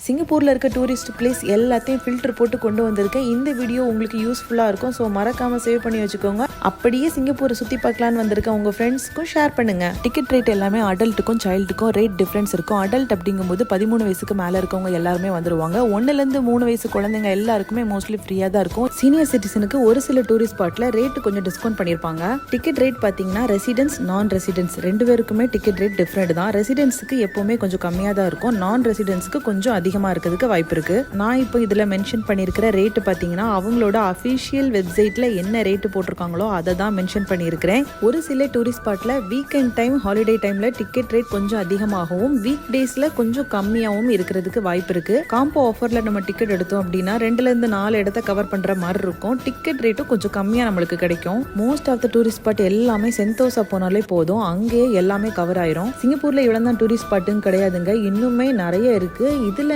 சிங்கப்பூரில் இருக்க tourist place எல்லாத்தையும் ஃபில்டர் போட்டு கொண்டு வந்திருக்கேன். இந்த வீடியோ உங்களுக்கு யூஸ்ஃபுல்லாக இருக்கும். ஸோ மறக்காமல் சேவ் பண்ணி வச்சுக்கோங்க. அப்படியே சிங்கப்பூரை சுற்றி பார்க்கலான்னு வந்திருக்கேன். உங்கள் ஃப்ரெண்ட்ஸ்க்கும் ஷேர் பண்ணுங்கள். டிக்கெட் ரேட் எல்லாமே அடல்ட்டுக்கும் சைல்டுக்கும் ரேட் டிஃப்ரென்ஸ் இருக்கும். அடல்ட் அப்படிங்கும்போது 13 வயசுக்கு மேலே இருக்கவங்க எல்லாருமே வந்துருவாங்க. 1லேருந்து 3 வயசு குழந்தைங்க எல்லாருக்குமே மோஸ்ட்லி ஃப்ரீயாக தான் இருக்கும். சீனியர் சிட்டிசனுக்கு ஒரு சில டூரிஸ்ட் ஸ்பாட்டில் ரேட்டு கொஞ்சம் டிஸ்கவுண்ட் பண்ணியிருப்பாங்க. டிக்கெட் ரேட் பார்த்தீங்கன்னா ரெசிடென்ஸ் நான் ரெசிடென்ஸ் 2 பேருக்குமே டிக்கெட் ரேட் டிஃப்ரெண்ட் தான். ரெசிடென்ஸுக்கு எப்போவுமே கொஞ்சம் கம்மியாக தான் இருக்கும். நான் ரெசிடென்ஸுக்கு கொஞ்சம் அதிகமாக இருக்கிறதுக்கு வாய்ப்பு இருக்கு. நான் இப்போ இதில் மென்ஷன் பண்ணியிருக்கிற ரேட்டு பார்த்தீங்கன்னா அவங்களோட அஃபிஷியல் வெப்சைட்டில் என்ன ரேட்டு போட்டிருக்காங்களோ அதை தான் மென்ஷன் பண்ணியிருக்கிறேன். ஒரு சில டூரிஸ்ட் ஸ்பாட்டில் வீக்கெண்ட் டைம் ஹாலிடே டைமில் டிக்கெட் ரேட் கொஞ்சம் அதிகமாகவும் வீக் டேஸில் கொஞ்சம் கம்மியாகவும் இருக்கிறதுக்கு வாய்ப்பு இருக்கு. காம்போ ஆஃபரில் நம்ம டிக்கெட் எடுத்தோம் அப்படின்னா 2லேருந்து 4 இடத்த கவர் பண்ணுற மாதிரி இருக்கும். டிக்கெட் ரேட்டும் கொஞ்சம் கம்மியாக நம்மளுக்கு கிடைக்கும். Most of the tourist spot எல்லாமே சென்தோசா போனாலே போதும், அங்கேயே எல்லாமே கவர் ஆயிரும். சிங்கப்பூரில் இவ்வளோ தான் டூரிஸ்ட் ஸ்பாட்டுன்னு கிடையாதுங்க, இன்னுமே நிறைய இருக்கு. இதில்